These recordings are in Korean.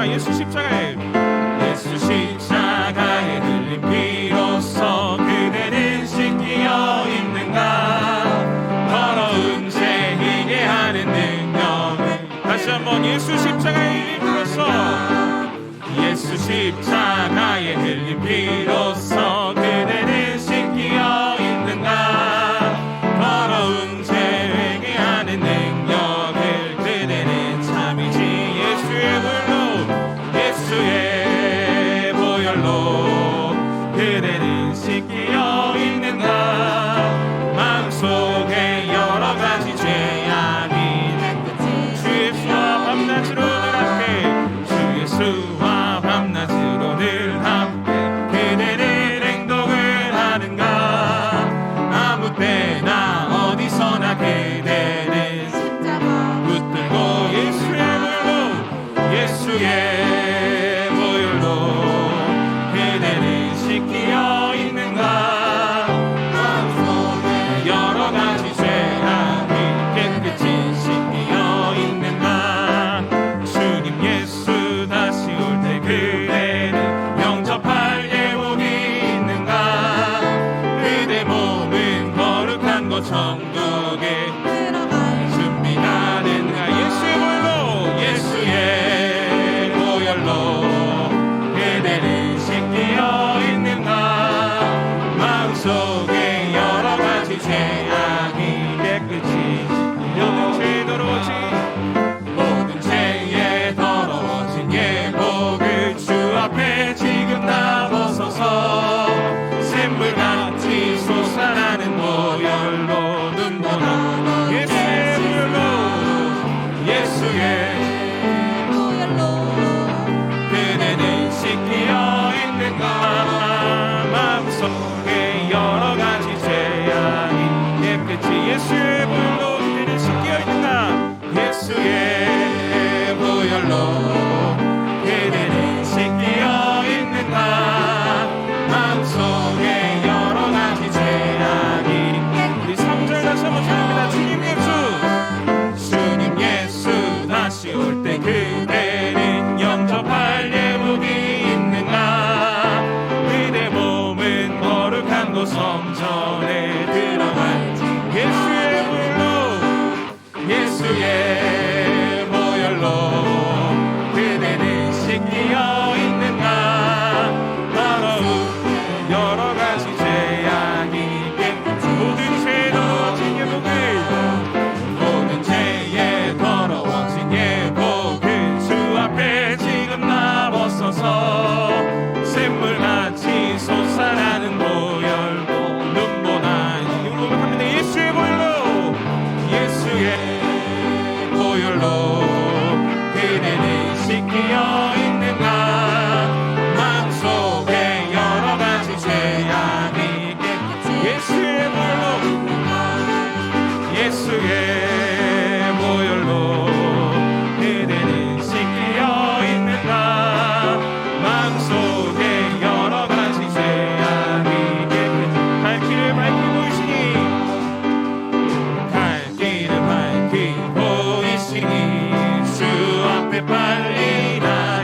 있는가? 예수 십자가에 흘린 피로써 그대는 씻기어 있는가? 더러운 죄 희게 하는 능력을 다시 한번 예수 십자가에 피로써 예수 십자가에 흘린 피로써 그대는 씻기어 있는가? 더러운 죄 회개 하는 능력을 그대는 참이지 예수의 불로 예수의 보혈로 그대는 씻기어 있는가? 마음속에 여러 가지 죄악이 주 예수와 밤낮으로 늘 함께 주 예수와 밤낮으로 늘 함께 그대는 행동을 하는가? 아무 때나 어디서나 그대는 붙들고 예수의 불로 예수의 보혈로 그대는 씻기어 있는가? 여러 가지 죄악이 깨끗이 씻기어 있는가? 주님 예수 다시 올 때 그대는 영접할 예복이 있는가? 그대 몸은 거룩한 것 천국에 준비가 됐는가? 예수의 보혈로 예수의 보혈로 그대는 씻기어 있는가? 마음속에 여러 가지 죄악이 깨끗이 모든 죄 더러워진 모든 죄에 더러워진 예복을 주 앞에 지금 다 벗어서 샘물같이 솟아나는 보혈로 눈보라 예수의 보혈로 예수의 그대는 씻기어 있는가? 마음속에 여러 가지 죄악이 깨끗이 예수의 보혈로 그대는 씻기어 있는가? 예수의 보혈로 그대는 씻기어 있는가? 마음속에 여러 가지 죄악이 우리 3절 다시 한번唱입니다. 주님 예수 다시 올 때 그대는 영접할 예복이 있는가? 그대 몸은 거룩한 곳 성전에 들어간 예수의 보혈로 예수의 보혈로 그대는 씻기어 있는가? 더러운 여러 가지 죄악이 깨끗이 모든 죄 더러워진 예복을 모든 죄에 더러워진 예복을 주 앞에 지금 다 벗어서 샘물같이 솟아나는 보혈로 눈보나 고백합니다. 예수의 보혈로 예수의 보혈로 그대는 씻기어 있는가? 마음속에 여러 가지 죄악이 깨끗이 예수의 보혈로 예수의 보혈로 그대는 씻기어 있는가? 마음속에 여러 가지 죄악이 깨끗이 갈 길을 밝히고 있으니 갈 길을 밝히고 있으니 주 앞에 빨리 나가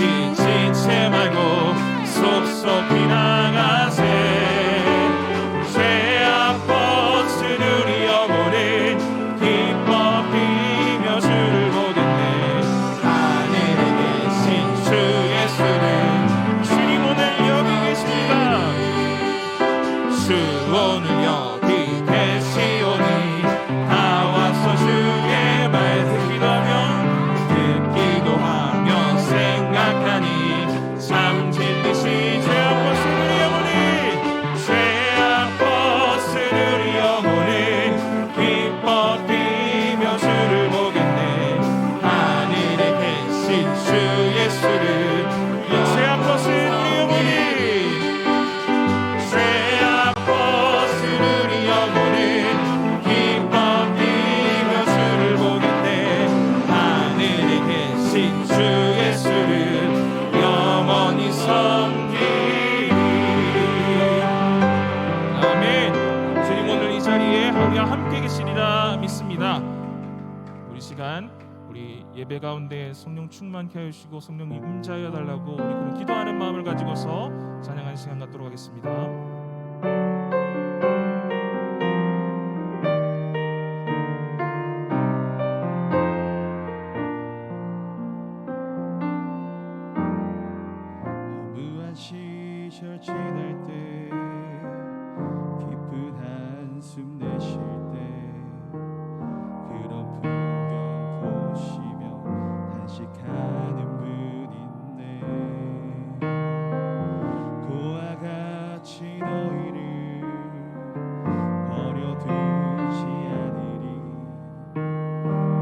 지체 말고 속속히 나가세. 죄악 벗은 우리 영혼은 기뻐 뛰며 주를 보겠네. 하늘에 계신 주 예수는 주님 오늘 여기 계십니다. 주 오늘 여기 계시오니 다 와서 주의 말 듣기도 하며 생각하니 참 진리시. 죄악 벗은 우리 영혼이 죄악 벗은 우리 영혼은 기뻐 뛰며 주를 보겠네. 하늘에 계신 주 예수를 죄악 벗은 우리 영혼이 죄악 벗은 우리 영혼은 기뻐 뛰며 주를 보겠네. 하늘에 계신 주 예수를 영원히 섬기리. 아멘. 주님 오늘 이 자리에 우리와 함께 계시리라 믿습니다. 우리 시간 우리 예배 가운데 성령 충만케 하여 주시고 성령 임자하여 달라고 우리 그런 기도하는 마음을 가지고서 찬양하는 시간 갖도록 하겠습니다. 무한 시절 지날 때 깊은 한숨 내쉴 때 그런 풍경 보시며 단식하는 분 있네. 그와 같이 너희를 버려두지 않으리.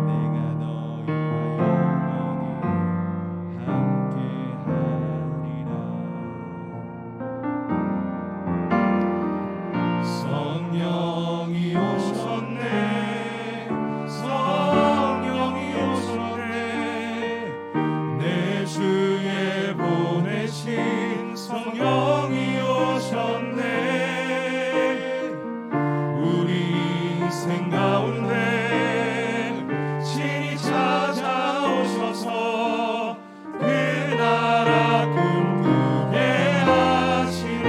내가 너희와 영원히 함께하리라. 성령이 오셨네. 성령이 오셨네. 내 주에 보내신 성령이 오셨네. 우리 인생 가운데 친히 찾아오셔서 그 나라 꿈꾸게 하시네.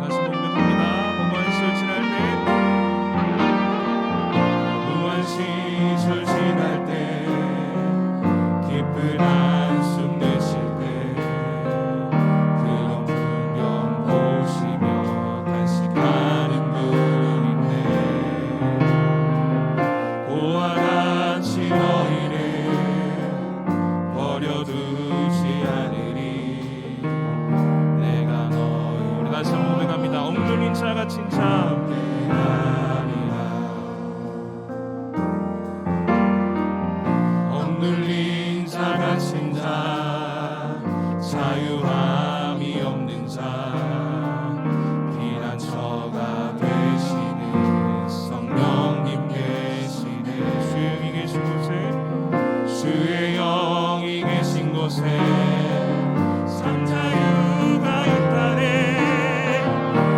다시 고백합니다. 무한 시절 지날 때 무한 시절 지날 때 깊은 한숨 내쉴 때 그런 풍경 보시며 단식하는 분 있네. 그와 같이 너희를 버려두지 않으리. 내가 너희 우리 다시 한번 고백합니다. 엉뚱인 자 같은 자 억눌린 자 갇힌 자 자유함이 없는 자 피난처가 되시는 성령님 계시네. 주의 영이 계신 곳에 주의 영이 계신 곳에 삼자유가 있다네.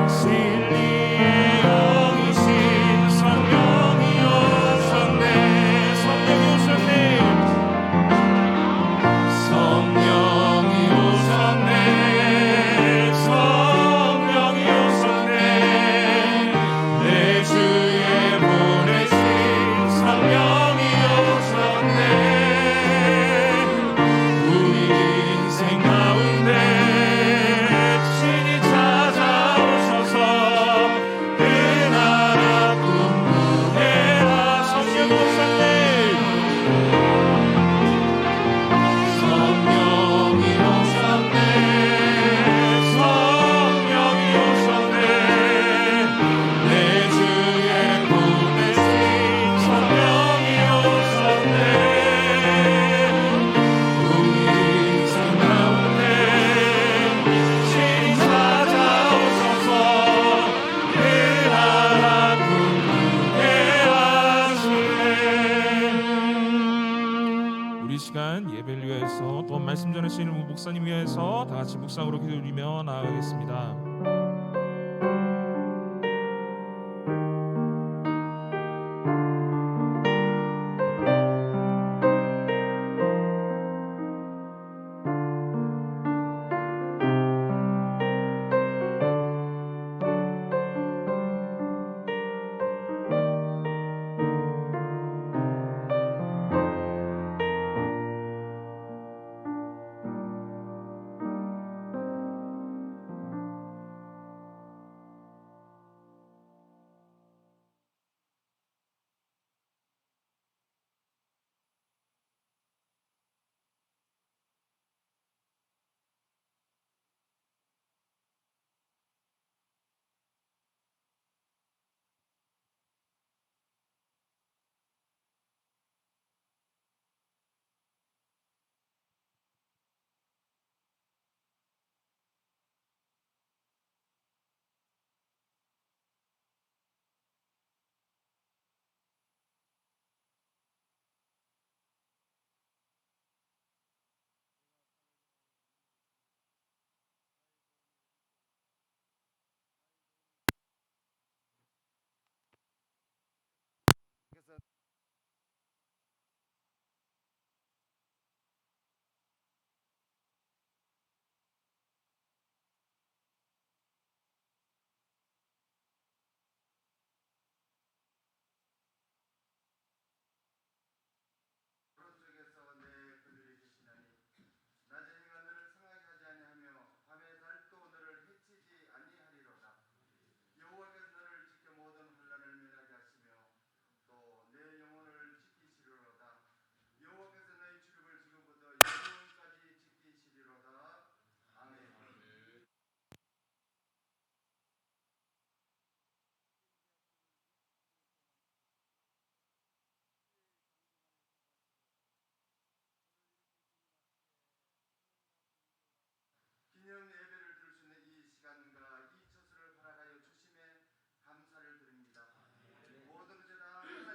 진리의 영이신 성령이 오셨네. 성령이 오셨네. 성령이 오셨네. 성령이 오셨네. 내 주에 보내신 성령이 오셨네. 우리 인생 가운데 친히 찾아오셔서 그 나라 꿈꾸게 하시고 성령이 오셨네. 성령이 오셨네. 내 주에 보내신 성령이 오셨네. 우리 인생 가운데 친히 찾아오셔서 그 나라 꿈꾸게 하시네. 우리 시간 예배를 위해서 또 말씀 전하시는 목사님 위해서 다 같이 묵상으로 기도드리며 나아가겠습니다.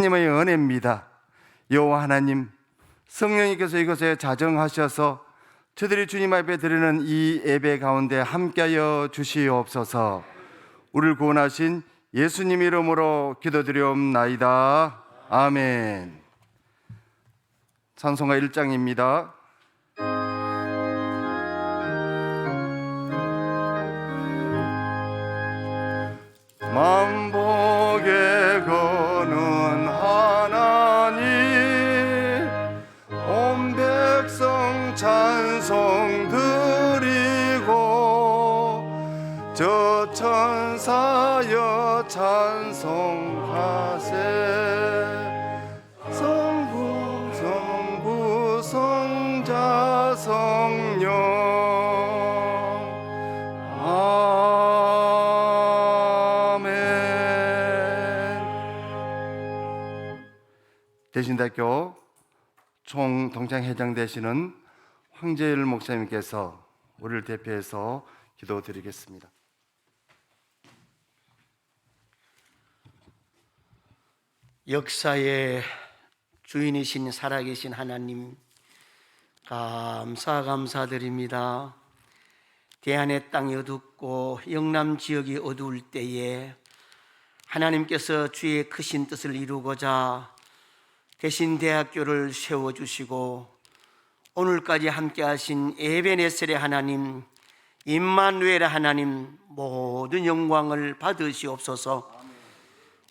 하나님의 은혜입니다. 여호와 하나님, 성령님께서 이곳에 자정하셔서 저들이 주님 앞에 드리는 이 예배 가운데 함께하여 주시옵소서. 우리를 구원하신 예수님 이름으로 기도드리옵나이다. 아멘. 찬송가 1장입니다. 만복에 거는 하나님, 온 백성 찬송 드리고, 저 천사여 찬송하세. 성부 성자 성령 대신대학교 총동창회장 되시는 황재일 목사님께서 우리를 대표해서 기도드리겠습니다. 역사의 주인이신 살아계신 하나님, 감사드립니다. 대한의 땅이 어둡고 영남 지역이 어두울 때에 하나님께서 주의 크신 뜻을 이루고자 대신대학교를 세워주시고 오늘까지 함께하신 에베네셀의 하나님, 임마누엘의 하나님, 모든 영광을 받으시옵소서.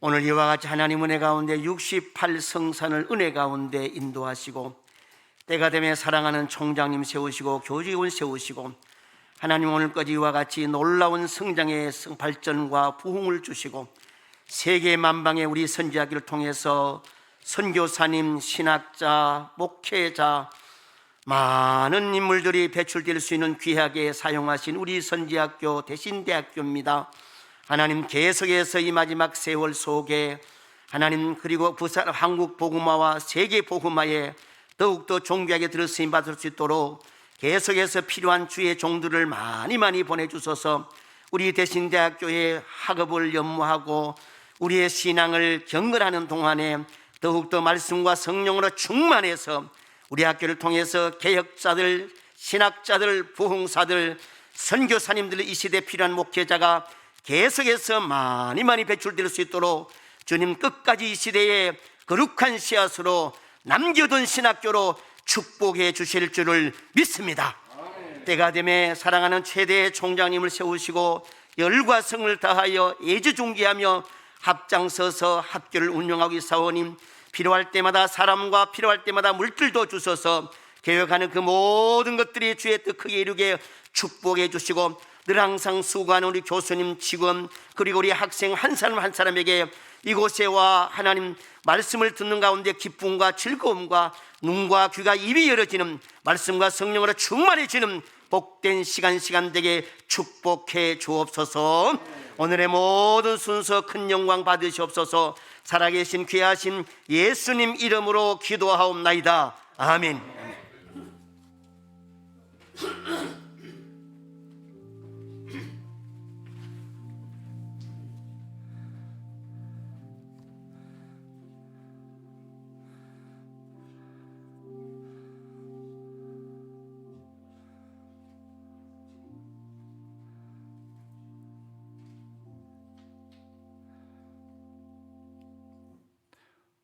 오늘 이와 같이 하나님 은혜 가운데 68성산을 은혜 가운데 인도하시고, 때가 되면 사랑하는 총장님 세우시고 교직원 세우시고, 하나님 오늘까지 이와 같이 놀라운 성장의 발전과 부흥을 주시고, 세계 만방의 우리 선지학교를 통해서 선교사님, 신학자, 목회자, 많은 인물들이 배출될 수 있는 귀하게 사용하신 우리 선지학교 대신대학교입니다. 하나님, 계속해서 이 마지막 세월 속에 하나님, 그리고 부산 한국 복음화와 세계 복음화에 더욱더 존귀하게 들으심 받을 수 있도록 계속해서 필요한 주의 종들을 많이 보내주셔서 우리 대신대학교의 학업을 연무하고 우리의 신앙을 경건하는 동안에 더욱더 말씀과 성령으로 충만해서 우리 학교를 통해서 개혁자들, 신학자들, 부흥사들, 선교사님들, 이 시대에 필요한 목회자가 계속해서 많이 배출될 수 있도록 주님 끝까지 이 시대에 거룩한 씨앗으로 남겨둔 신학교로 축복해 주실 줄을 믿습니다. 때가 되매 사랑하는 최대의 총장님을 세우시고 열과 성을 다하여 애지중지하며 앞장서서 학교를 운영하고 있사오니 필요할 때마다 사람과 필요할 때마다 물질도 주셔서 개혁하는 그 모든 것들이 주의 뜻 크게 이루게 축복해 주시고, 늘 항상 수고하는 우리 교수님, 직원, 그리고 우리 학생 한 사람 한 사람에게 이곳에 와 하나님 말씀을 듣는 가운데 기쁨과 즐거움과 눈과 귀가 입이 열어지는 말씀과 성령으로 충만해지는 복된 시간 되게 축복해 주옵소서. 오늘의 모든 순서 큰 영광 받으시옵소서. 살아계신 귀하신 예수님 이름으로 기도하옵나이다. 아멘.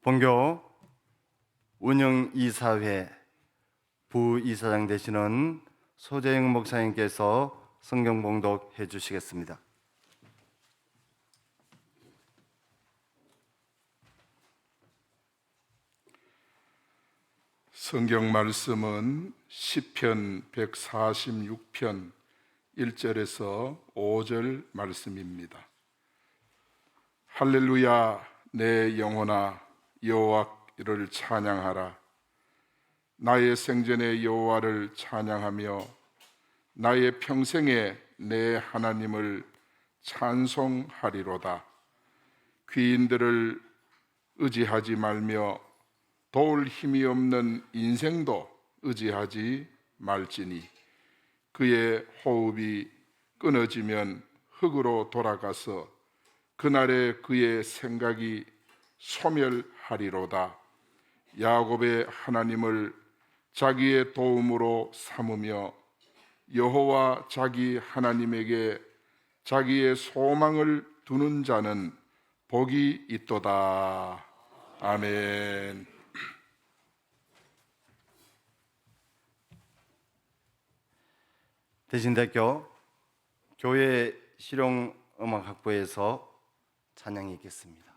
본교 운영이사회 부이사장 되시는 소재영 목사님께서 성경 봉독해 주시겠습니다. 성경 말씀은 시편 146편 1절에서 5절 말씀입니다. 할렐루야, 내 영혼아 여호와를 찬양하라. 나의 생전에 여호와를 찬양하며 나의 평생에 내 하나님을 찬송하리로다. 귀인들을 의지하지 말며 도울 힘이 없는 인생도 의지하지 말지니 그의 호흡이 끊어지면 흙으로 돌아가서 그날에 그의 생각이 소멸하리로다. 하리로다. 야곱의 하나님을 자기의 도움으로 삼으며 여호와 자기 하나님에게 자기의 소망을 두는 자는 복이 있도다. 아멘. 대신대교 교회 실용음악학부에서 찬양이 있겠습니다.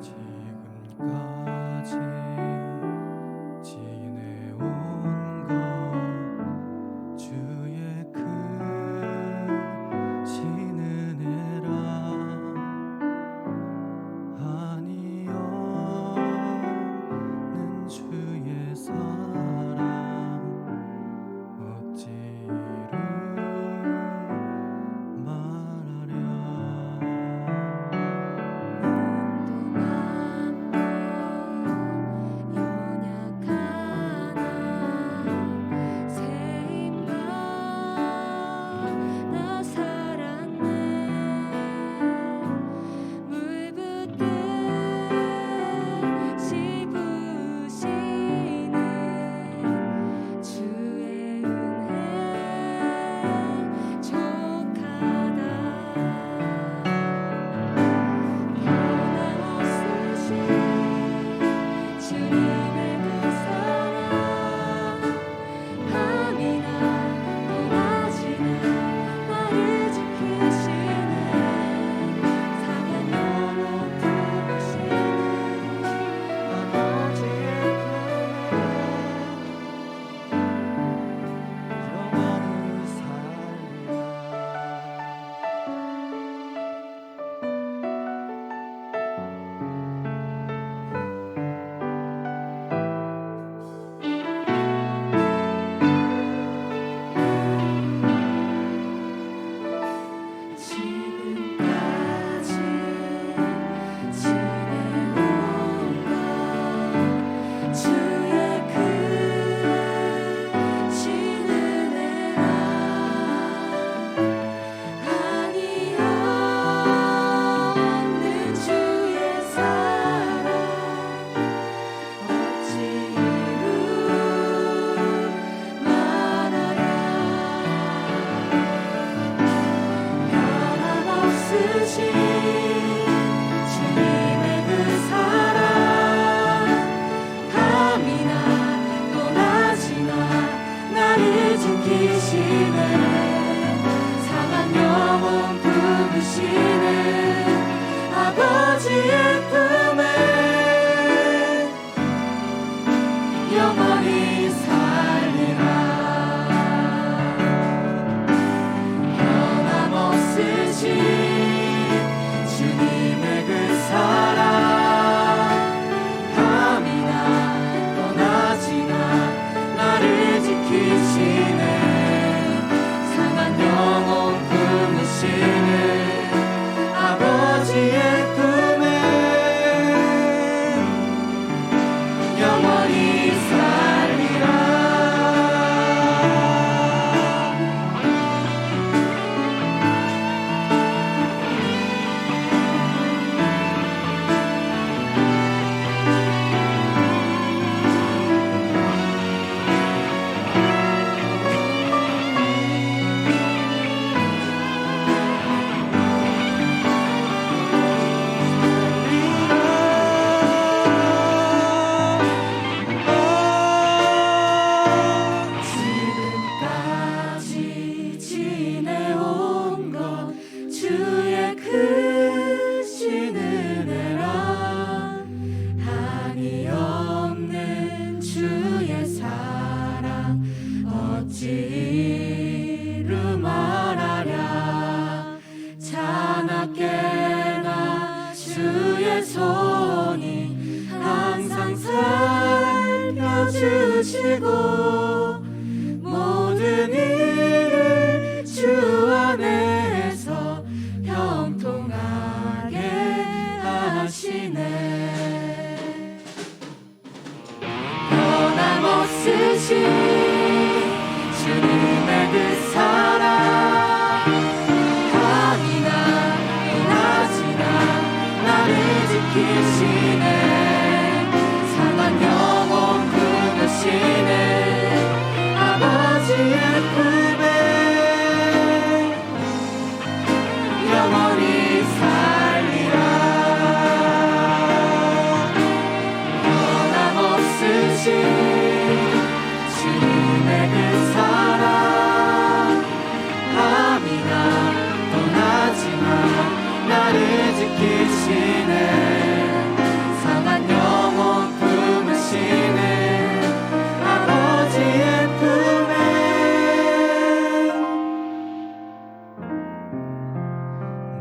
지금까지 지내온 것 주의 크신 은혜라 한이 없는 주의 사랑 어찌로 말하랴. 아버지의 꿈에 주시고 모든 일을 주 안에서 형통하게 하시네. 변함없으신 주님의 그 사랑 밤이나 낮이나 나를 지키시네. 상한 영혼 품으시네. 아버지의 품에 영원히 살리라. 변함없으신 주님의 그 사랑 밤이나 또 낮이나 나를 지키시네. 상한 영혼 품으시네. 아버지의 품에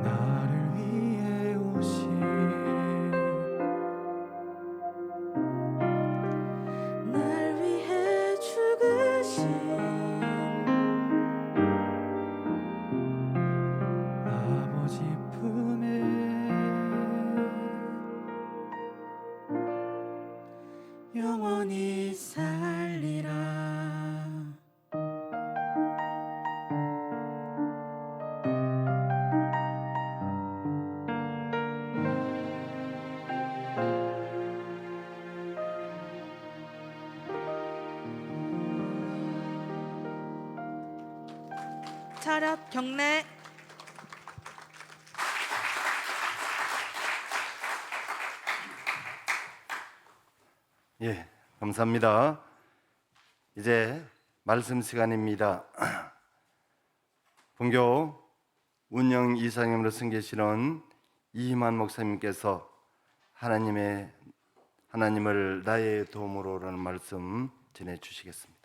나를 위해 오신 날 위해 죽으신 아버지 품에 영원히 살리라. 차렷 경례. 예, 감사합니다. 이제 말씀 시간입니다. 본교 운영 이사님으로 승계시는 이희만 목사님께서 하나님을 나의 도움으로라는 말씀 전해 주시겠습니다.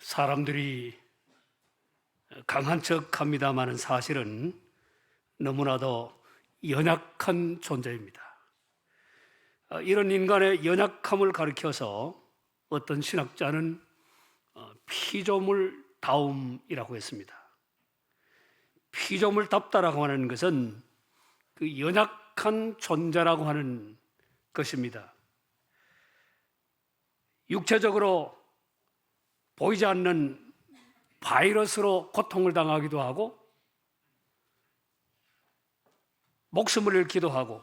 사람들이 강한 척합니다마는 사실은 너무나도 연약한 존재입니다. 이런 인간의 연약함을 가리켜서 어떤 신학자는 피조물다움이라고 했습니다. 피조물답다라고 하는 것은 그 연약한 존재라고 하는 것입니다. 육체적으로 보이지 않는 바이러스로 고통을 당하기도 하고 목숨을 잃기도 하고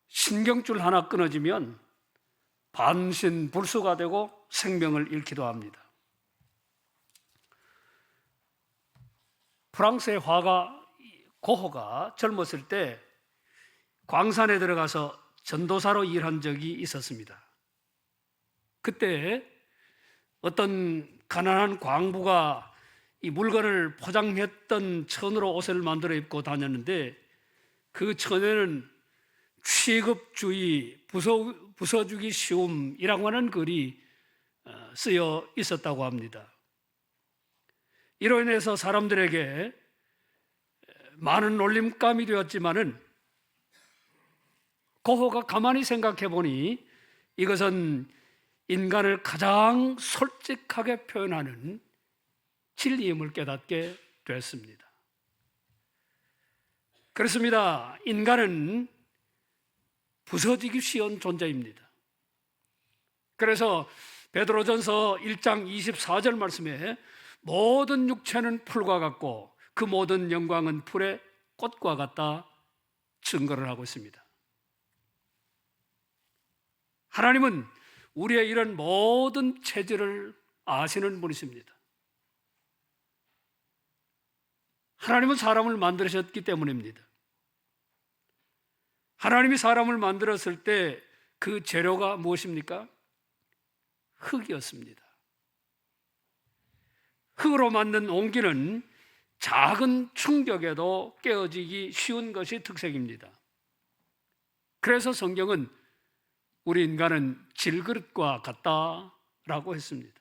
신경줄 하나 끊어지면 반신불수가 되고 생명을 잃기도 합니다. 프랑스의 화가 고흐가 젊었을 때 광산에 들어가서 전도사로 일한 적이 있었습니다. 그때 어떤 가난한 광부가 이 물건을 포장했던 천으로 옷을 만들어 입고 다녔는데 그 천에는 취급주의, 부숴주기 쉬움이라고 하는 글이 쓰여 있었다고 합니다. 이로 인해서 사람들에게 많은 놀림감이 되었지만은 고흐가 가만히 생각해 보니 이것은 인간을 가장 솔직하게 표현하는 진리임을 깨닫게 됐습니다. 그렇습니다. 인간은 부서지기 쉬운 존재입니다. 그래서 베드로전서 1장 24절 말씀에 모든 육체는 풀과 같고 그 모든 영광은 풀의 꽃과 같다 증거를 하고 있습니다. 하나님은 우리의 이런 모든 체질을 아시는 분이십니다. 하나님은 사람을 만드셨기 때문입니다. 하나님이 사람을 만들었을 때 그 재료가 무엇입니까? 흙이었습니다. 흙으로 만든 옹기는 작은 충격에도 깨어지기 쉬운 것이 특색입니다. 그래서 성경은 우리 인간은 질그릇과 같다라고 했습니다.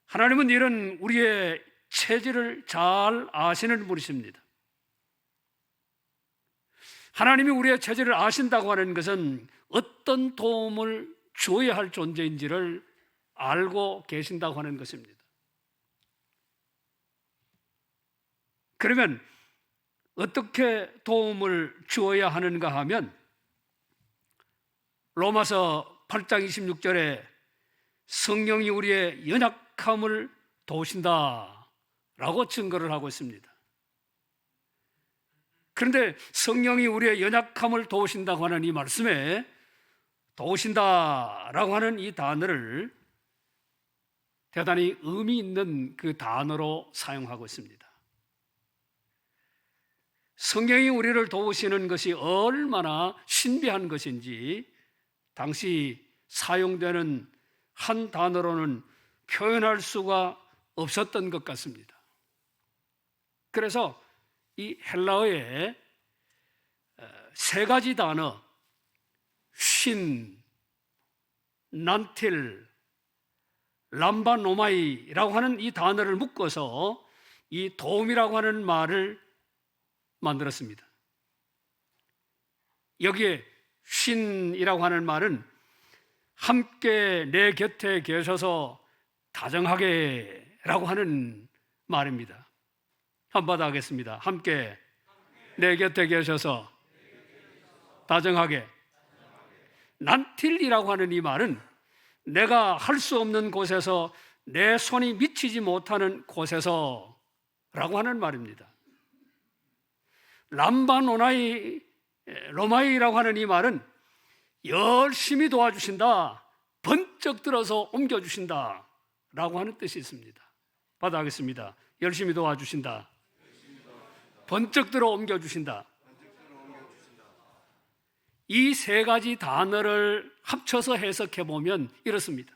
하나님은 이런 우리의 체질을 잘 아시는 분이십니다. 하나님이 우리의 체질을 아신다고 하는 것은 어떤 도움을 줘야 할 존재인지를 알고 계신다고 하는 것입니다. 그러면 어떻게 도움을 주어야 하는가 하면 로마서 8장 26절에 성령이 우리의 연약함을 도우신다라고 증거를 하고 있습니다. 그런데 성령이 우리의 연약함을 도우신다고 하는 이 말씀에 도우신다라고 하는 이 단어를 대단히 의미 있는 그 단어로 사용하고 있습니다. 성령이 우리를 도우시는 것이 얼마나 신비한 것인지 당시 사용되는 한 단어로는 표현할 수가 없었던 것 같습니다. 그래서 이 헬라어의 세 가지 단어 신, 난틸, 람바노마이라고 하는 이 단어를 묶어서 이 도움이라고 하는 말을 만들었습니다. 여기에 신이라고 하는 말은 함께 내 곁에 계셔서 다정하게 라고 하는 말입니다. 한번 더 하겠습니다. 함께 내 곁에 계셔서 다정하게. 난틸이라고 하는 이 말은 내가 할 수 없는 곳에서 내 손이 미치지 못하는 곳에서 라고 하는 말입니다. 로마이라고 하는 이 말은 열심히 도와주신다, 번쩍 들어서 옮겨주신다 라고 하는 뜻이 있습니다. 받아가겠습니다. 열심히 도와주신다, 번쩍 들어 옮겨주신다. 이 세 가지 단어를 합쳐서 해석해 보면 이렇습니다.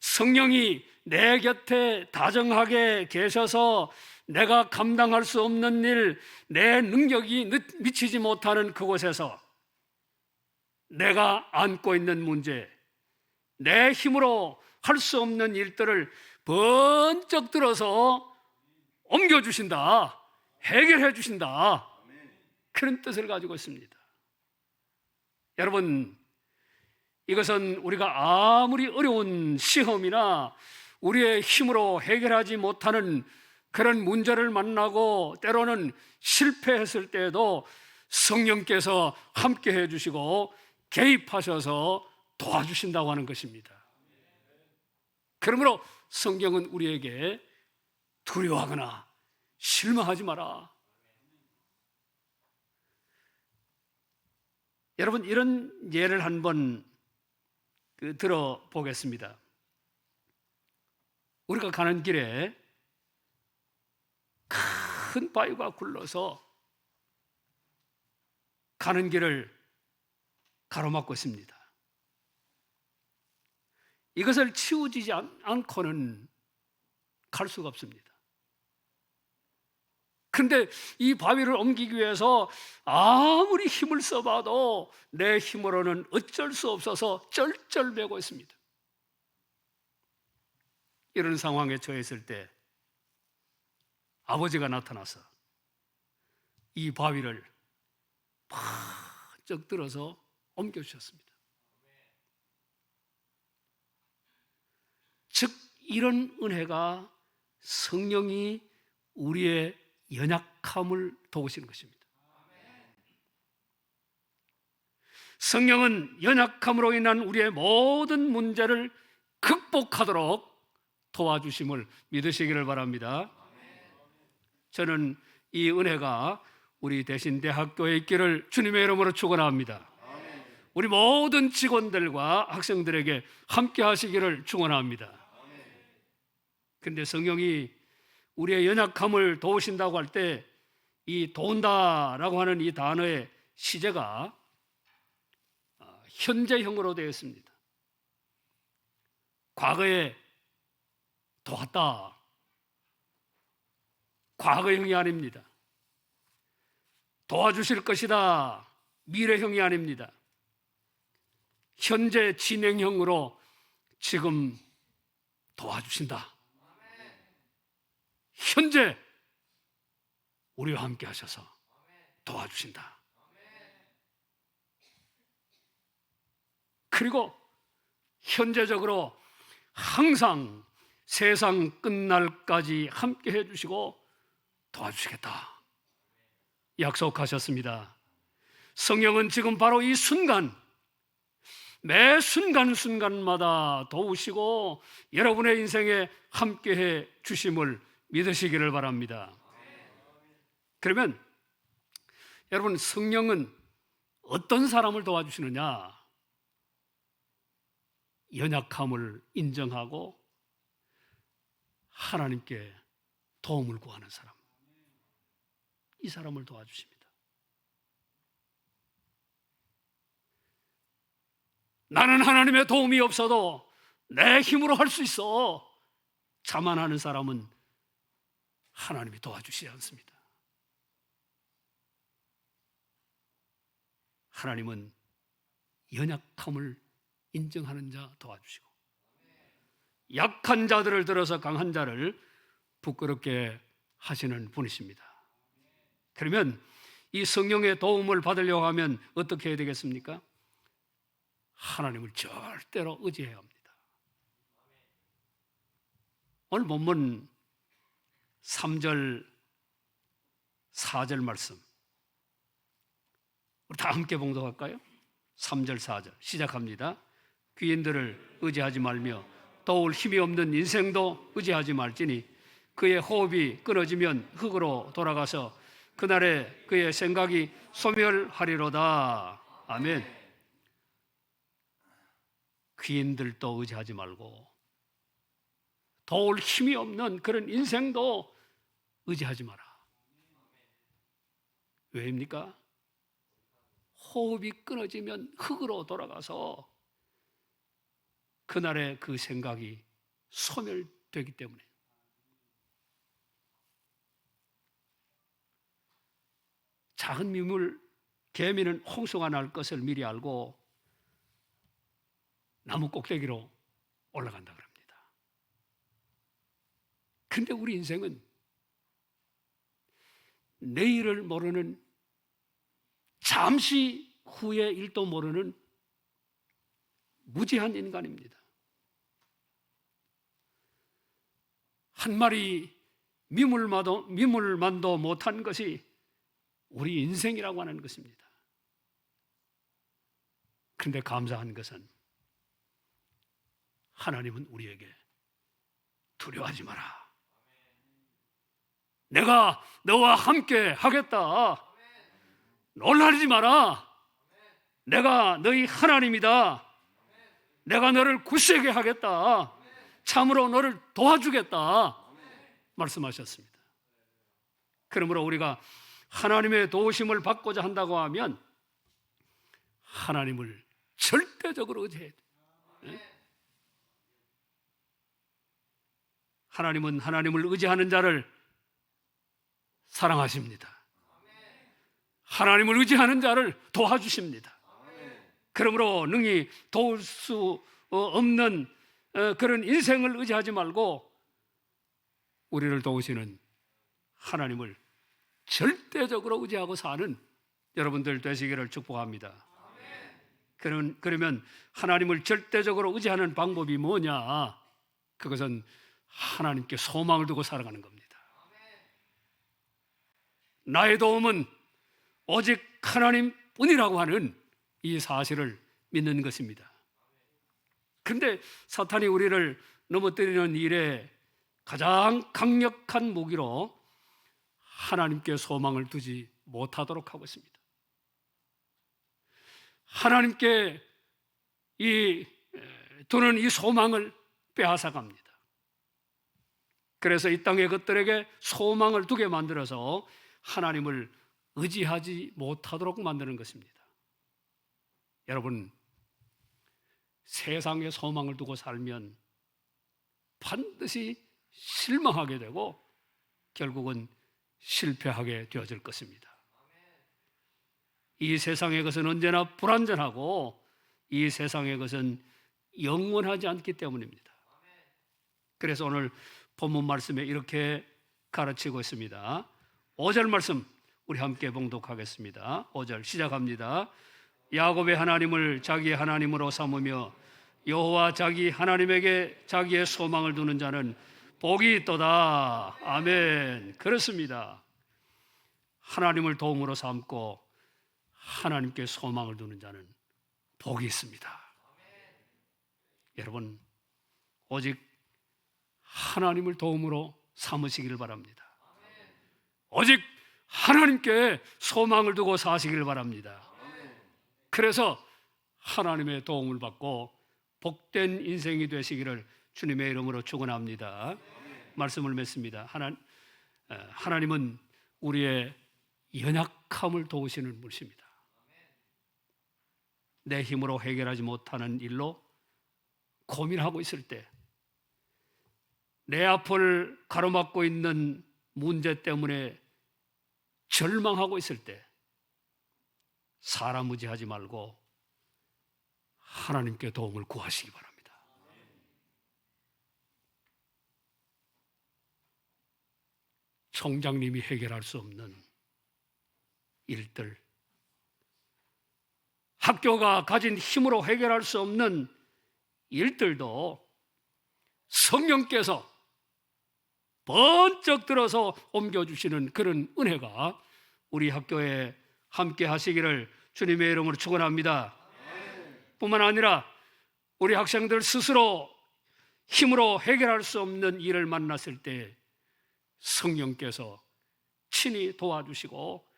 성령이 내 곁에 다정하게 계셔서 내가 감당할 수 없는 일, 내 능력이 미치지 못하는 그곳에서 내가 안고 있는 문제, 내 힘으로 할 수 없는 일들을 번쩍 들어서 옮겨주신다, 해결해 주신다, 그런 뜻을 가지고 있습니다. 여러분, 이것은 우리가 아무리 어려운 시험이나 우리의 힘으로 해결하지 못하는 그런 문제를 만나고 때로는 실패했을 때에도 성령께서 함께 해주시고 개입하셔서 도와주신다고 하는 것입니다. 그러므로 성경은 우리에게 두려워하거나 실망하지 마라. 여러분, 이런 예를 한번 들어보겠습니다. 우리가 가는 길에 큰 바위가 굴러서 가는 길을 가로막고 있습니다. 이것을 치우지지 않고는 갈 수가 없습니다. 그런데 이 바위를 옮기기 위해서 아무리 힘을 써봐도 내 힘으로는 어쩔 수 없어서 쩔쩔매고 있습니다. 이런 상황에 처했을 때 아버지가 나타나서 이 바위를 번쩍 들어서 옮겨주셨습니다. 즉 이런 은혜가 성령이 우리의 연약함을 도우시는 것입니다. 성령은 연약함으로 인한 우리의 모든 문제를 극복하도록 도와주심을 믿으시기를 바랍니다. 저는 이 은혜가 우리 대신대학교에 있기를 주님의 이름으로 축원합니다. 우리 모든 직원들과 학생들에게 함께 하시기를 축원합니다. 그런데 성령이 우리의 연약함을 도우신다고 할 때 이 도운다라고 하는 이 단어의 시제가 현재형으로 되어 있습니다. 과거에 도왔다, 과거형이 아닙니다. 도와주실 것이다, 미래형이 아닙니다. 현재 진행형으로 지금 도와주신다. 현재 우리와 함께 하셔서 도와주신다. 그리고 현재적으로 항상 세상 끝날까지 함께 해주시고 도와주시겠다 약속하셨습니다. 성령은 지금 바로 이 순간, 매 순간순간마다 도우시고 여러분의 인생에 함께해 주심을 믿으시기를 바랍니다. 그러면 여러분, 성령은 어떤 사람을 도와주시느냐? 연약함을 인정하고 하나님께 도움을 구하는 사람, 이 사람을 도와주십니다. 나는 하나님의 도움이 없어도 내 힘으로 할 수 있어 자만하는 사람은 하나님이 도와주시지 않습니다. 하나님은 연약함을 인정하는 자 도와주시고 약한 자들을 들어서 강한 자를 부끄럽게 하시는 분이십니다. 그러면 이 성령의 도움을 받으려고 하면 어떻게 해야 되겠습니까? 하나님을 절대로 의지해야 합니다. 오늘 본문 3절 4절 말씀 우리 다 함께 봉독할까요? 3절 4절 시작합니다. 귀인들을 의지하지 말며 도울 힘이 없는 인생도 의지하지 말지니 그의 호흡이 끊어지면 흙으로 돌아가서 그날에 그의 생각이 소멸하리로다. 아멘. 귀인들도 의지하지 말고 도울 힘이 없는 그런 인생도 의지하지 마라. 왜입니까? 호흡이 끊어지면 흙으로 돌아가서 그날의 그 생각이 소멸되기 때문에. 작은 미물, 개미는 홍수가 날 것을 미리 알고 나무 꼭대기로 올라간다 그럽니다. 근데 우리 인생은 내일을 모르는, 잠시 후의 일도 모르는 무지한 인간입니다. 한 마리 미물만도 못한 것이 우리 인생이라고 하는 것입니다. 그런데 감사한 것은 하나님은 우리에게 두려워하지 마라. 내가 너와 함께 하겠다. 놀라지 마라. 내가 너희 하나님이다. 내가 너를 굳세게 하겠다. 참으로 너를 도와주겠다. 말씀하셨습니다. 그러므로 우리가 하나님의 도우심을 받고자 한다고 하면 하나님을 절대적으로 의지해야 돼요. 하나님은 하나님을 의지하는 자를 사랑하십니다. 하나님을 의지하는 자를 도와주십니다. 그러므로 능히 도울 수 없는 그런 인생을 의지하지 말고 우리를 도우시는 하나님을 절대적으로 의지하고 사는 여러분들 되시기를 축복합니다. 그러면 하나님을 절대적으로 의지하는 방법이 뭐냐? 그것은 하나님께 소망을 두고 살아가는 겁니다. 나의 도움은 오직 하나님뿐이라고 하는 이 사실을 믿는 것입니다. 그런데 사탄이 우리를 넘어뜨리는 일에 가장 강력한 무기로 하나님께 소망을 두지 못하도록 하고 있습니다. 하나님께 두는 이 소망을 빼앗아갑니다. 그래서 이 땅의 것들에게 소망을 두게 만들어서 하나님을 의지하지 못하도록 만드는 것입니다. 여러분, 세상에 소망을 두고 살면 반드시 실망하게 되고 결국은 실패하게 되어질 것입니다. 이 세상의 것은 언제나 불완전하고 이 세상의 것은 영원하지 않기 때문입니다. 그래서 오늘 본문 말씀에 이렇게 가르치고 있습니다. 5절 말씀 우리 함께 봉독하겠습니다. 5절 시작합니다. 야곱의 하나님을 자기의 하나님으로 삼으며 여호와 자기 하나님에게 자기의 소망을 두는 자는 복이 있도다. 아멘. 그렇습니다. 하나님을 도움으로 삼고 하나님께 소망을 두는 자는 복이 있습니다. 여러분, 오직 하나님을 도움으로 삼으시기를 바랍니다. 오직 하나님께 소망을 두고 사시기를 바랍니다. 그래서 하나님의 도움을 받고 복된 인생이 되시기를 주님의 이름으로 축원합니다. 말씀을 맺습니다. 하나님은 우리의 연약함을 도우시는 분이십니다. 내 힘으로 해결하지 못하는 일로 고민하고 있을 때, 내 앞을 가로막고 있는 문제 때문에 절망하고 있을 때 사람 의지하지 말고 하나님께 도움을 구하시기 바랍니다. 총장님이 해결할 수 없는 일들, 학교가 가진 힘으로 해결할 수 없는 일들도 성령께서 번쩍 들어서 옮겨주시는 그런 은혜가 우리 학교에 함께 하시기를 주님의 이름으로 축원합니다. 뿐만 아니라 우리 학생들 스스로 힘으로 해결할 수 없는 일을 만났을 때 성령께서 친히 도와주시고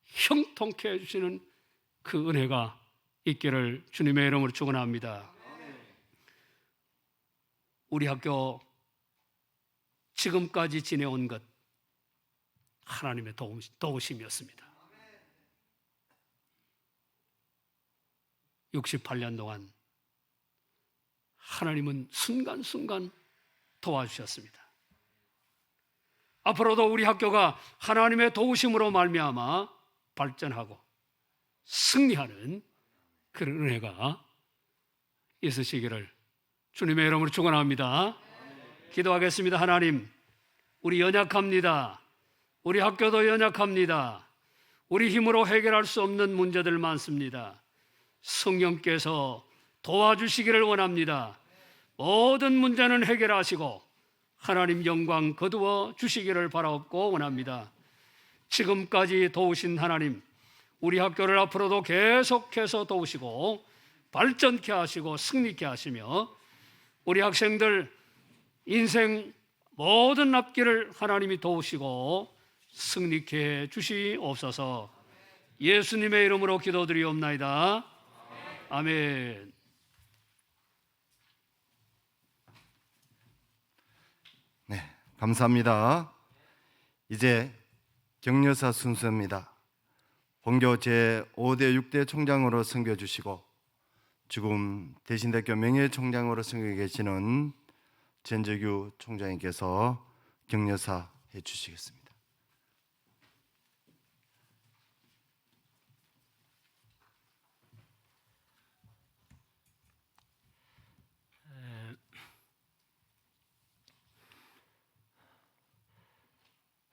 형통케 해주시는 그 은혜가 있기를 주님의 이름으로 축원합니다. 우리 학교 지금까지 지내온 것 하나님의 도우심이었습니다. 68년 동안 하나님은 순간순간 도와주셨습니다. 앞으로도 우리 학교가 하나님의 도우심으로 말미암아 발전하고 승리하는 그런 은혜가 있으시기를 주님의 이름으로 축원합니다. 기도하겠습니다. 하나님, 우리 연약합니다. 우리 학교도 연약합니다. 우리 힘으로 해결할 수 없는 문제들 많습니다. 성령께서 도와주시기를 원합니다. 모든 문제는 해결하시고 하나님 영광 거두어 주시기를 바라옵고 원합니다. 지금까지 도우신 하나님, 우리 학교를 앞으로도 계속해서 도우시고 발전케 하시고 승리케 하시며 우리 학생들 인생 모든 앞길을 하나님이 도우시고 승리케 주시옵소서. 예수님의 이름으로 기도드리옵나이다. 아멘. 네, 감사합니다. 이제 격려사 순서입니다. 본교 제5대 6대 총장으로 섬겨주시고 지금 대신대교 명예총장으로 섬겨 계시는 전재규 총장님께서 격려사 해주시겠습니다.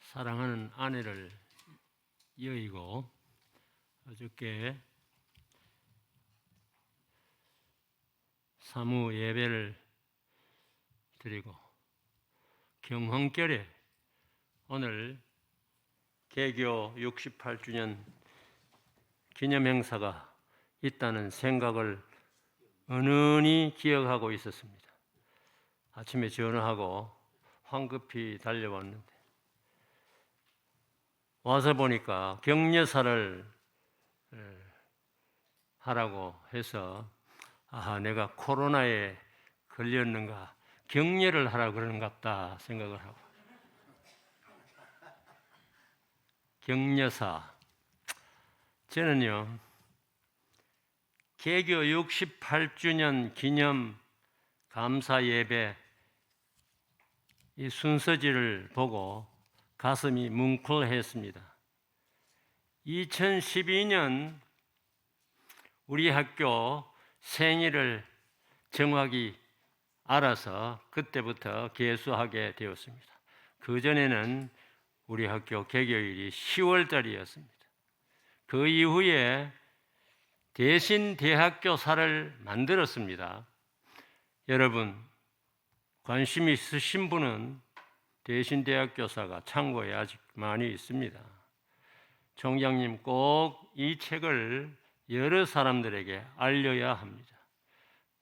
사랑하는 아내를 여의고 어저께 사무 예배를 드리고 경헌결에 오늘 개교 68주년 기념 행사가 있다는 생각을 은은히 기억하고 있었습니다. 아침에 전화하고 황급히 달려왔는데 와서 보니까 격려사를 하라고 해서 내가 코로나에 걸렸는가 격려를 하라고 그러는갑다 생각을 하고 격려사 저는요 개교 68주년 기념 감사 예배 이 순서지를 보고 가슴이 뭉클했습니다. 2012년 우리 학교 생일을 정확히 알아서 그때부터 개수하게 되었습니다. 그전에는 우리 학교 개교일이 10월 달이었습니다. 그 이후에 대신대학교사를 만들었습니다. 여러분, 관심 있으신 분은 대신대학교사가 창고에 아직 많이 있습니다. 총장님 꼭 이 책을 여러 사람들에게 알려야 합니다.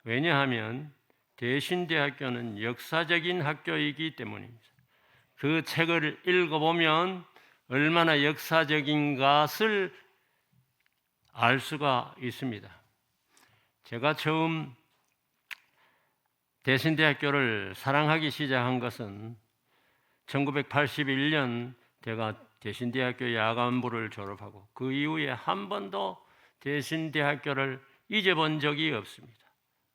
왜냐하면 대신대학교는 역사적인 학교이기 때문입니다. 그 책을 읽어보면 얼마나 역사적인 것을 알 수가 있습니다. 제가 처음 대신대학교를 사랑하기 시작한 것은 1981년 제가 대신대학교 야간부를 졸업하고 그 이후에 한 번도 대신대학교를 잊어본 적이 없습니다.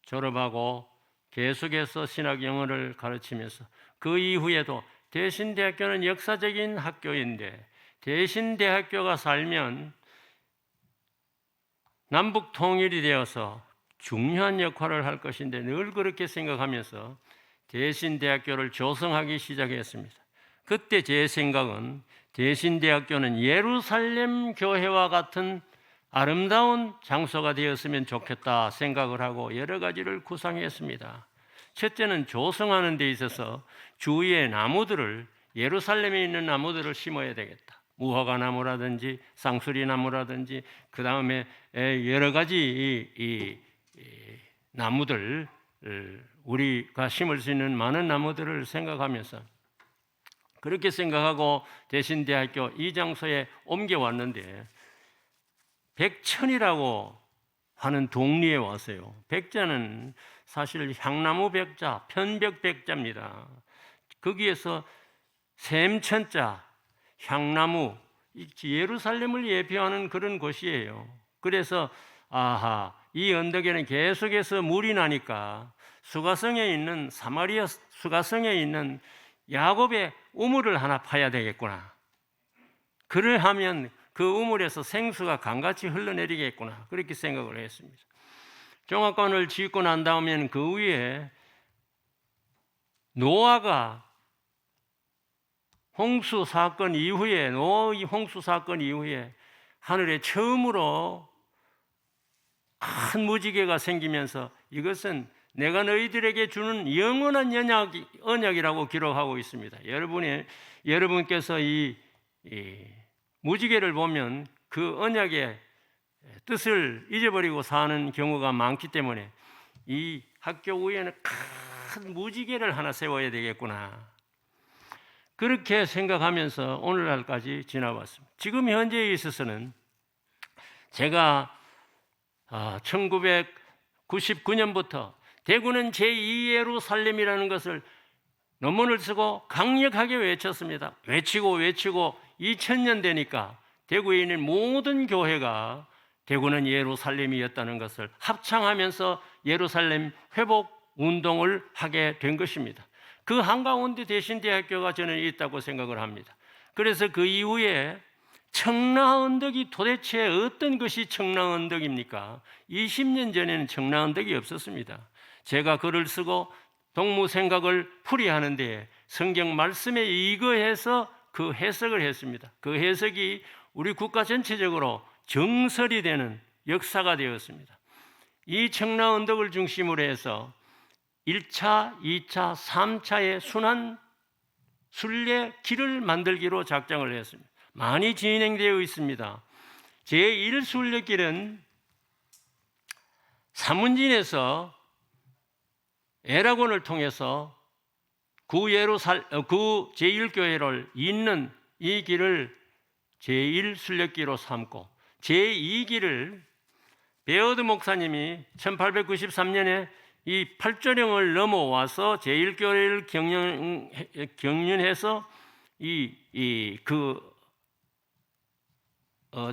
졸업하고 계속해서 신학 영어를 가르치면서 그 이후에도 대신대학교는 역사적인 학교인데 대신대학교가 살면 남북 통일이 되어서 중요한 역할을 할 것인데 늘 그렇게 생각하면서 대신대학교를 조성하기 시작했습니다. 그때 제 생각은 대신대학교는 예루살렘 교회와 같은 아름다운 장소가 되었으면 좋겠다 생각을 하고 여러 가지를 구상했습니다. 첫째는 조성하는 데 있어서 주위의 나무들을 예루살렘에 있는 나무들을 심어야 되겠다. 무화과 나무라든지 쌍수리 나무라든지 그 다음에 여러 가지 이 나무들 우리가 심을 수 있는 많은 나무들을 생각하면서 그렇게 생각하고 대신대학교 이 장소에 옮겨왔는데 백천이라고 하는 동리에 왔어요. 백자는 사실 향나무 백자, 편백 백자입니다. 거기에서 샘천자, 향나무, 예루살렘을 예표하는 그런 곳이에요. 그래서 이 언덕에는 계속해서 물이 나니까 수가성에 있는 사마리아 수가성에 있는 야곱의 우물을 하나 파야 되겠구나. 그러하면 그 우물에서 생수가 강같이 흘러내리겠구나. 그렇게 생각을 했습니다. 종합관을 짓고 난 다음에는 그 위에 노아가 홍수 사건 이후에 노아의 홍수 사건 이후에 하늘에 처음으로 큰 무지개가 생기면서 이것은 내가 너희들에게 주는 영원한 언약이라고 기록하고 있습니다. 여러분께서 이 무지개를 보면 그 언약의 뜻을 잊어버리고 사는 경우가 많기 때문에 이 학교 위에는 큰 무지개를 하나 세워야 되겠구나. 그렇게 생각하면서 오늘날까지 지나왔습니다. 지금 현재에 있어서는 제가 1999년부터 대구는 제2예루살렘이라는 것을 논문을 쓰고 강력하게 외쳤습니다. 외치고 2000년 되니까 대구에 있는 모든 교회가 대구는 예루살렘이었다는 것을 합창하면서 예루살렘 회복 운동을 하게 된 것입니다. 그 한가운데 대신대학교가 저는 있다고 생각을 합니다. 그래서 그 이후에 청라언덕이 도대체 어떤 것이 청라언덕입니까? 20년 전에는 청라언덕이 없었습니다. 제가 글을 쓰고 동무생각을 풀이하는데 성경 말씀에 이거해서 그 해석을 했습니다. 그 해석이 우리 국가 전체적으로 정설이 되는 역사가 되었습니다. 이 청라언덕을 중심으로 해서 1차, 2차, 3차의 순환 순례 길을 만들기로 작정을 했습니다. 많이 진행되어 있습니다. 제1순례길은 사문진에서 에라곤을 통해서 구 제1교회를 잇는 이 길을 제1순례길로 삼고 제2길을 베어드 목사님이 1893년에 이 팔조령을 넘어와서 제1교회를 경륜해서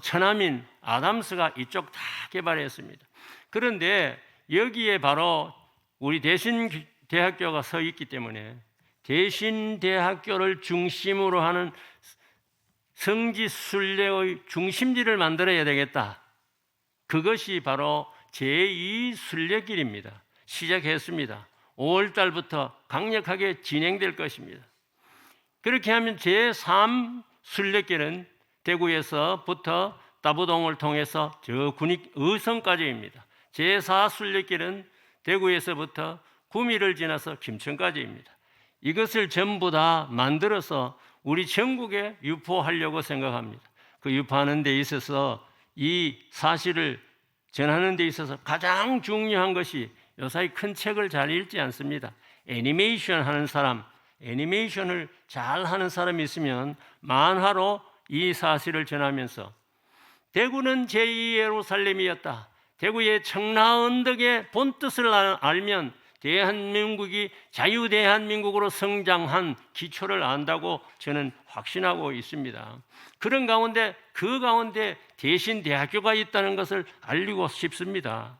천하민 아담스가 이쪽 다 개발했습니다. 그런데 여기에 바로 우리 대신대학교가 서 있기 때문에 대신대학교를 중심으로 하는 성지순례의 중심지를 만들어야 되겠다. 그것이 바로 제2순례길입니다. 시작했습니다. 5월 달부터 강력하게 진행될 것입니다. 그렇게 하면 제3 순례길은 대구에서부터 따부동을 통해서 저 군익 의성까지입니다. 제4 순례길은 대구에서부터 구미를 지나서 김천까지입니다. 이것을 전부 다 만들어서 우리 전국에 유포하려고 생각합니다. 그 유포하는 데 있어서 이 사실을 전하는 데 있어서 가장 중요한 것이 요사이 큰 책을 잘 읽지 않습니다. 애니메이션 하는 사람, 애니메이션을 잘 하는 사람이 있으면 만화로 이 사실을 전하면서 대구는 제2 예루살렘이었다. 대구의 청라언덕의 본뜻을 알면 대한민국이 자유대한민국으로 성장한 기초를 안다고 저는 확신하고 있습니다. 그런 가운데 그 가운데 대신대학교가 있다는 것을 알리고 싶습니다.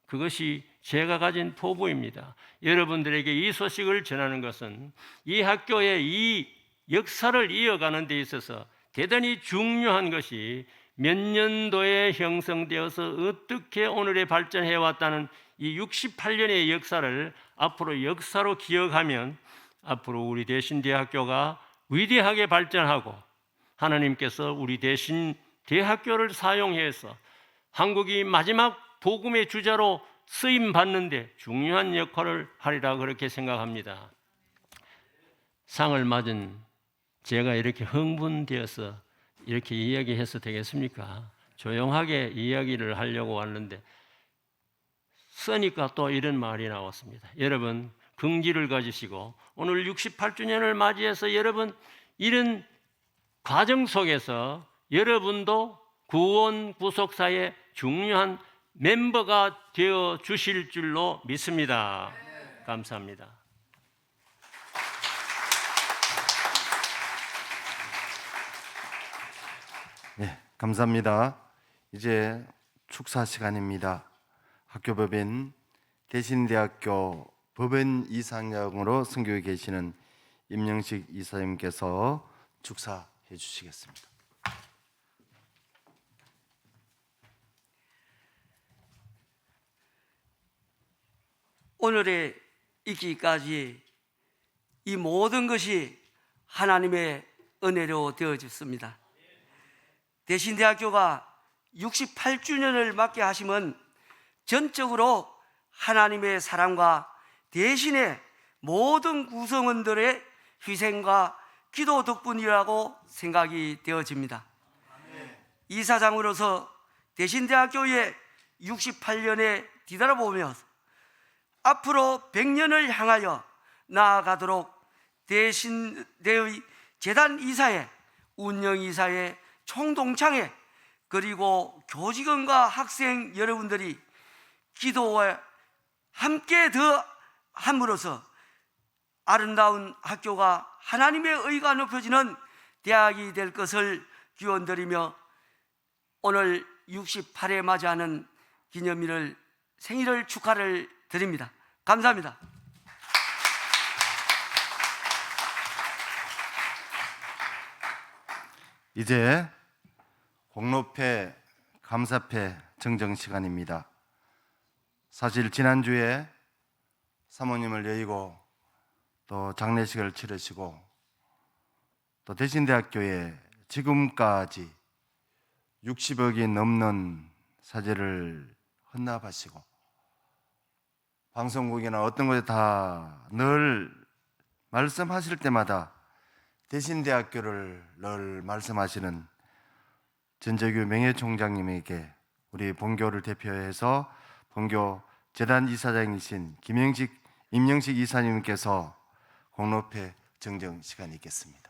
그것이 제가 가진 포부입니다. 여러분들에게 이 소식을 전하는 것은 이 학교의 이 역사를 이어가는 데 있어서 대단히 중요한 것이 몇 년도에 형성되어서 어떻게 오늘에 발전해 왔다는 이 68년의 역사를 앞으로 역사로 기억하면 앞으로 우리 대신대학교가 위대하게 발전하고 하나님께서 우리 대신대학교를 사용해서 한국이 마지막 복음의 주자로 쓰임 받는데 중요한 역할을 하리라 그렇게 생각합니다. 상을 맞은 제가 이렇게 흥분되어서 이렇게 이야기해서 되겠습니까? 조용하게 이야기를 하려고 왔는데 쓰니까 또 이런 말이 나왔습니다. 여러분 긍지를 가지시고 오늘 68주년을 맞이해서 여러분 이런 과정 속에서 여러분도 구원 구속사의 중요한 멤버가 되어 주실 줄로 믿습니다. 감사합니다. 네, 감사합니다. 이제 축사 시간입니다. 학교법인 대신대학교 법인 이상장으로 선교에 계시는 임영식 이사님께서 축사해 주시겠습니다. 오늘의 있기까지 이 모든 것이 하나님의 은혜로 되어졌습니다. 대신대학교가 68주년을 맞게 하심은 전적으로 하나님의 사랑과 대신의 모든 구성원들의 희생과 기도 덕분이라고 생각이 되어집니다. 이사장으로서 대신대학교의 68년에 뒤돌아보며 앞으로 100년을 향하여 나아가도록 대신대의 재단 이사회, 운영이사회, 총동창회 그리고 교직원과 학생 여러분들이 기도에 함께 더 함으로써 아름다운 학교가 하나님의 의가 높여지는 대학이 될 것을 기원드리며 오늘 68회 맞이하는 기념일을 생일을 축하를 드립니다. 감사합니다. 이제 공로패 감사패 증정 시간입니다. 사실 지난주에 사모님을 여의고 또 장례식을 치르시고 또 대신대학교에 지금까지 60억이 넘는 사재를 헌납하시고 방송국이나 어떤 곳에 다 늘 말씀하실 때마다 대신대학교를 늘 말씀하시는 전재규 명예총장님에게 우리 본교를 대표해서 본교 재단 이사장이신 임영식 이사님께서 공로패 증정 시간이 있겠습니다.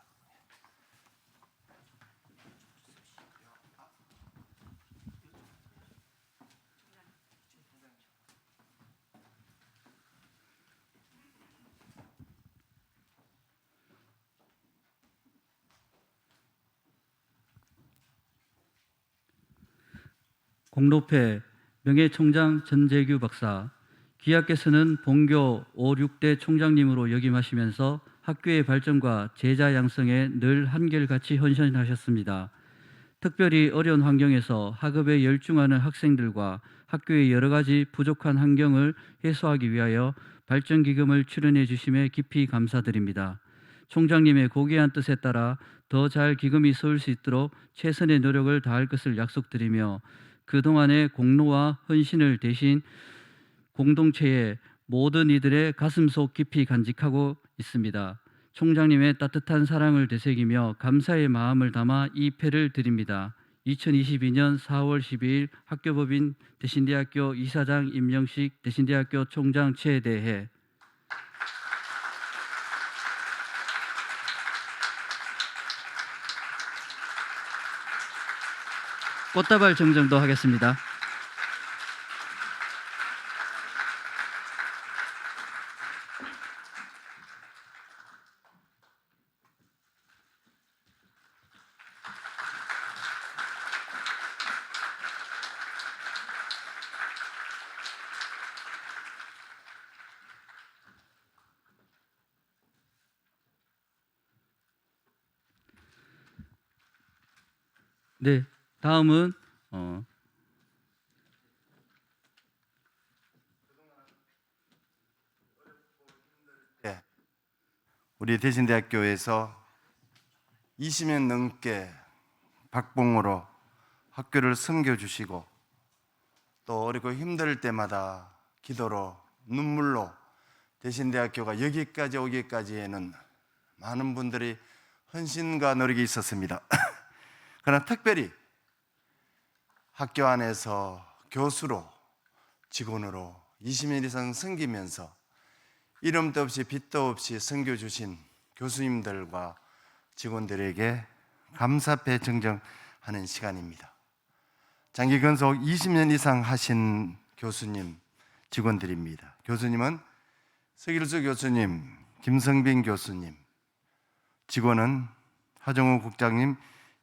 공로패 명예총장 전재규 박사, 귀하께서는 본교 5, 6대 총장님으로 역임하시면서 학교의 발전과 제자 양성에 늘 한결같이 헌신하셨습니다. 특별히 어려운 환경에서 학업에 열중하는 학생들과 학교의 여러 가지 부족한 환경을 해소하기 위하여 발전기금을 출연해 주심에 깊이 감사드립니다. 총장님의 고귀한 뜻에 따라 더 잘 기금이 쏠 수 있도록 최선의 노력을 다할 것을 약속드리며 그동안의 공로와 헌신을 대신 공동체의 모든 이들의 가슴속 깊이 간직하고 있습니다. 총장님의 따뜻한 사랑을 되새기며 감사의 마음을 담아 이 패를 드립니다. 2022년 4월 12일 학교법인 대신대학교 이사장 임명식 대신대학교 총장 체대회. 꽃다발 정정도 하겠습니다. 네, 다음은 우리 대신대학교에서 20년 넘게 박봉으로 학교를 섬겨주시고 또 어리고 힘들 때마다 기도로 눈물로 대신대학교가 여기까지 오기까지에는 많은 분들이 헌신과 노력이 있었습니다. 그러나 특별히 학교 안에서 교수로 직원으로 20년 이상 섬기면서 이름도 없이 빛도 없이 섬겨주신 교수님들과 직원들에게 감사패 정정하는 시간입니다. 장기 근속 20년 이상 하신 교수님, 직원들입니다. 교수님은 서길수 교수님, 김성빈 교수님, 직원은 하정우 국장님,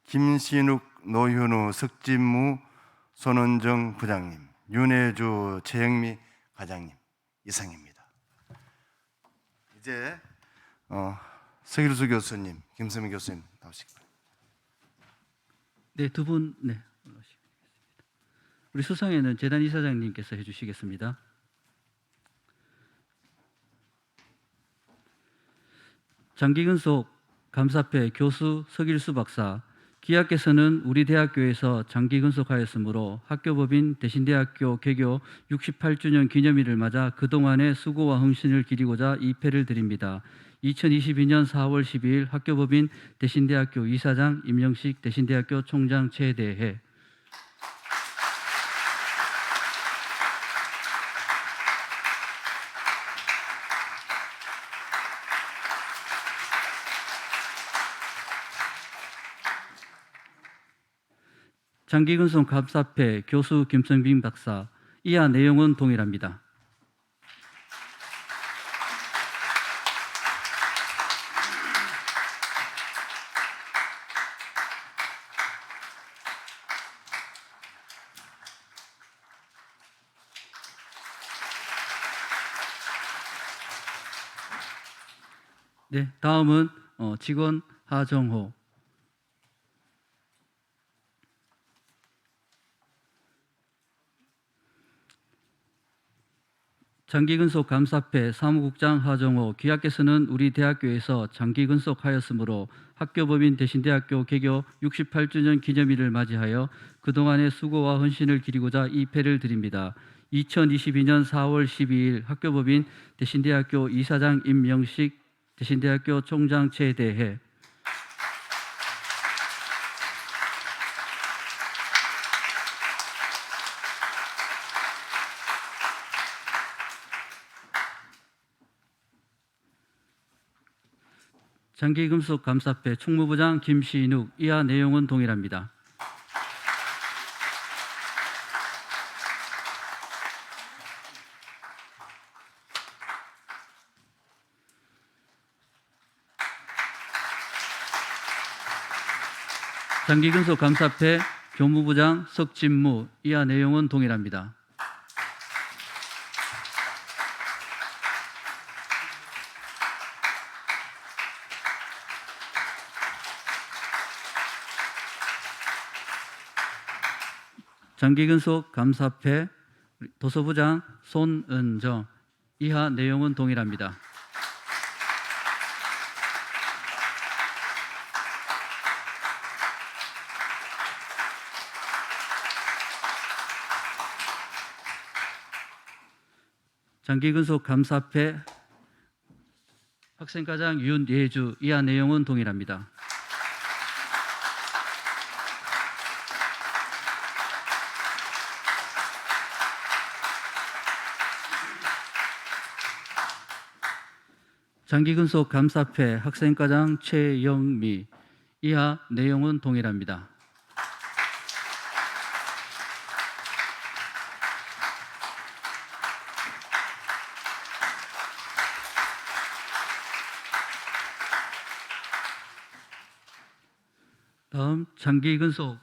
김신욱, 노현우, 석진무, 손원정 부장님, 윤혜주, 최영미 과장님 이상입니다. 이제 서길수 교수님, 김성민 교수님 나오시기 바랍니다. 네, 두 분 올라오시겠습니다. 우리 수상에는 재단 이사장님께서 해주시겠습니다. 장기근속 감사패 교수 서길수 박사. 기하께서는 우리 대학교에서 장기 근속하였으므로 학교법인 대신대학교 개교 68주년 기념일을 맞아 그동안의 수고와 헌신을 기리고자 이 패를 드립니다. 2022년 4월 12일 학교법인 대신대학교 이사장 임명식 대신대학교 총장 체대회. 장기근속 감사패 교수 김성빈 박사. 이하 내용은 동일합니다. 네, 다음은 직원 하정호. 장기근속 감사패 사무국장 하정호. 기하께서는 우리 대학교에서 장기근속하였으므로 학교법인 대신대학교 개교 68주년 기념일을 맞이하여 그동안의 수고와 헌신을 기리고자 이 패를 드립니다. 2022년 4월 12일 학교법인 대신대학교 이사장 임명식 대신대학교 총장 체대회. 장기금속 감사패 총무부장 김신욱. 이하 내용은 동일합니다. 장기근속 감사패 교무부장 석진무. 이하 내용은 동일합니다. 장기근속 감사패 도서부장 손은정. 이하 내용은 동일합니다. 장기근속 감사패 학생과장 윤예주 이하 내용은 동일합니다. 장기근속 감사패 학생과장 최영미 이하 내용은 동일합니다. 다음 장기근속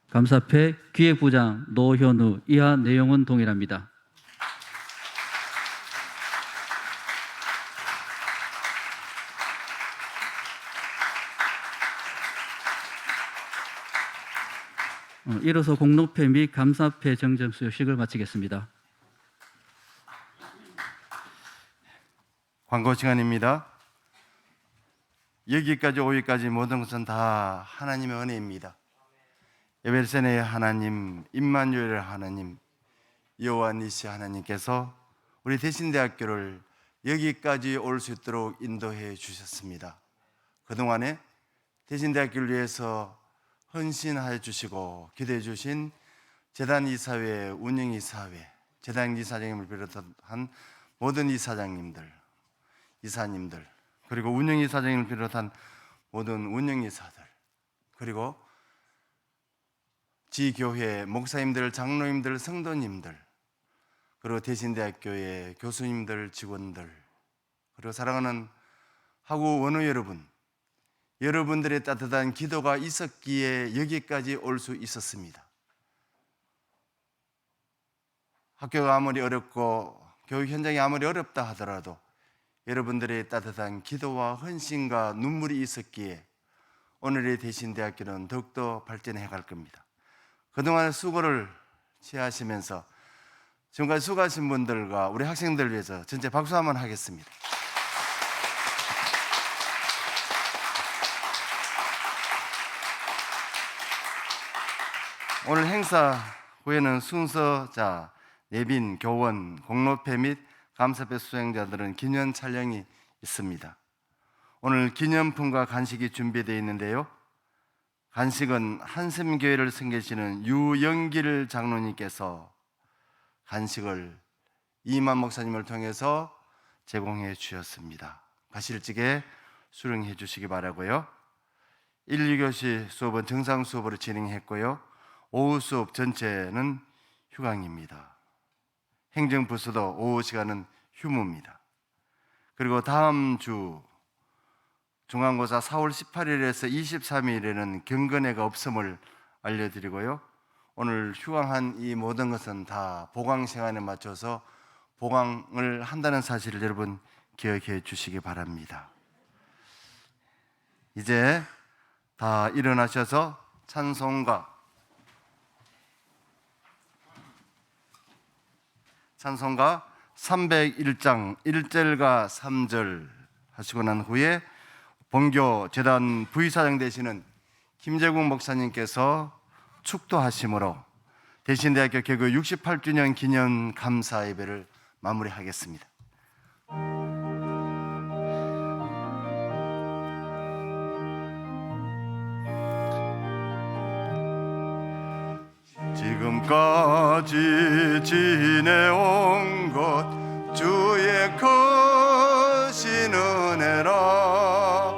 감사패 기획부장 노현우 이하 내용은 동일합니다. 이로써 공로패 및 감사패 정정 수여식을 마치겠습니다. 광고 시간입니다. 여기까지 오기까지 모든 것은 다 하나님의 은혜입니다. 에벨세네의 하나님, 임마누엘의 하나님, 여호와 니시 하나님께서 우리 대신대학교를 여기까지 올 수 있도록 인도해 주셨습니다. 그동안에 대신대학교를 위해서 헌신하여 주시고 기도해 주신 재단 이사회, 운영 이사회, 재단 이사장님을 비롯한 모든 이사장님들, 이사님들, 그리고 운영 이사장님을 비롯한 모든 운영 이사들, 그리고 지교회 목사님들, 장로님들, 성도님들, 그리고 대신대학교의 교수님들, 직원들, 그리고 사랑하는 하구 원우 여러분, 여러분들의 따뜻한 기도가 있었기에 여기까지 올 수 있었습니다. 학교가 아무리 어렵고 교육 현장이 아무리 어렵다 하더라도 여러분들의 따뜻한 기도와 헌신과 눈물이 있었기에 오늘의 대신대학교는 더욱더 발전해 갈 겁니다. 그동안 수고를 취하시면서 지금까지 수고하신 분들과 우리 학생들을 위해서 전체 박수 한번 하겠습니다. 오늘 행사 후에는 순서자, 예빈, 교원, 공로패 및 감사패 수행자들은 기념 촬영이 있습니다. 오늘 기념품과 간식이 준비되어 있는데요. 간식은 한샘교회를 섬기시는 유영길 장로님께서 간식을 이만 목사님을 통해서 제공해 주셨습니다. 가실직에 수령해 주시기 바라고요. 1, 2교시 수업은 정상 수업으로 진행했고요. 오후 수업 전체는 휴강입니다. 행정부서도 오후 시간은 휴무입니다. 그리고 다음 주 중간고사 4월 18일에서 23일에는 경건회가 없음을 알려드리고요. 오늘 휴강한 이 모든 것은 다 보강 시간에 맞춰서 보강을 한다는 사실을 여러분 기억해 주시기 바랍니다. 이제 다 일어나셔서 찬송가 301장 1절과 3절 하시고 난 후에 본교 재단 부의사장 되시는 김재국 목사님께서 축도하심으로 대신대학교 개교 68주년 기념 감사 예배를 마무리하겠습니다. 지금까지 지내온 것 주의 크신 은혜라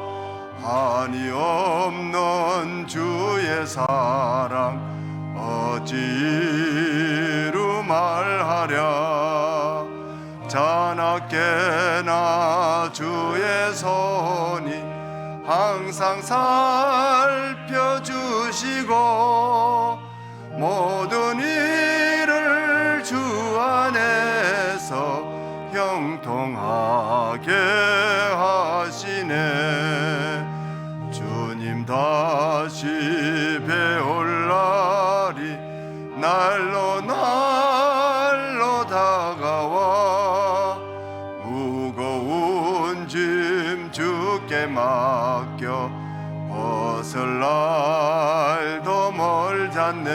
한이 없는 주의 사랑 어찌로 말하랴 자나깨나 주의 손이 항상 살펴주시고 모든 일을 주 안에서 형통하게 하시네 주님 다시 배울 날이 날로 날로 다가와 무거운 짐 주께 맡겨 벗을 날도 멀잖네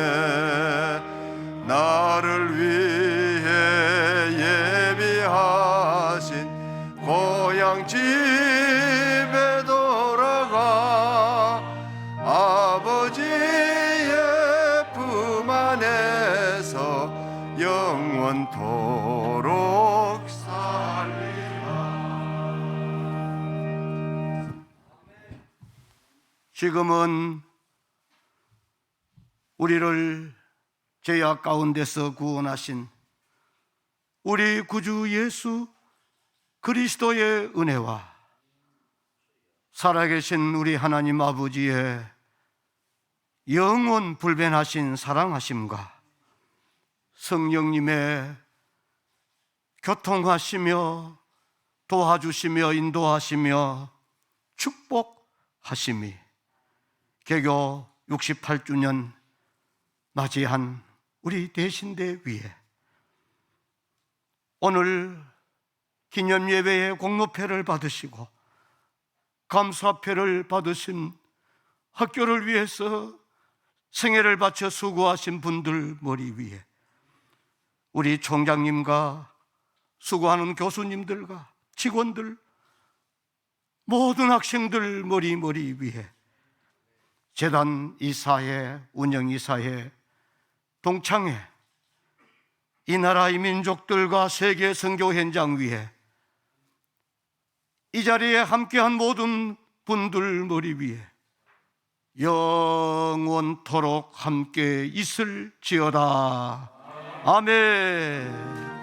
나를 위해 예비하 영원토록 살리라. 지금은 우리를 죄악 가운데서 구원하신 우리 구주 예수 그리스도의 은혜와 살아계신 우리 하나님 아버지의 영원 불변하신 사랑하심과 성령님의 교통하시며 도와주시며 인도하시며 축복하심이 개교 68주년 맞이한 우리 대신대 위에 오늘 기념예배의 공로패를 받으시고 감사패를 받으신 학교를 위해서 생애를 바쳐 수고하신 분들 머리 위에 우리 총장님과 수고하는 교수님들과 직원들 모든 학생들 머리 위에 재단 이사회, 운영이사회, 동창회 이 나라의 민족들과 세계 선교 현장 위에 이 자리에 함께한 모든 분들 머리 위에 영원토록 함께 있을지어다. 아멘.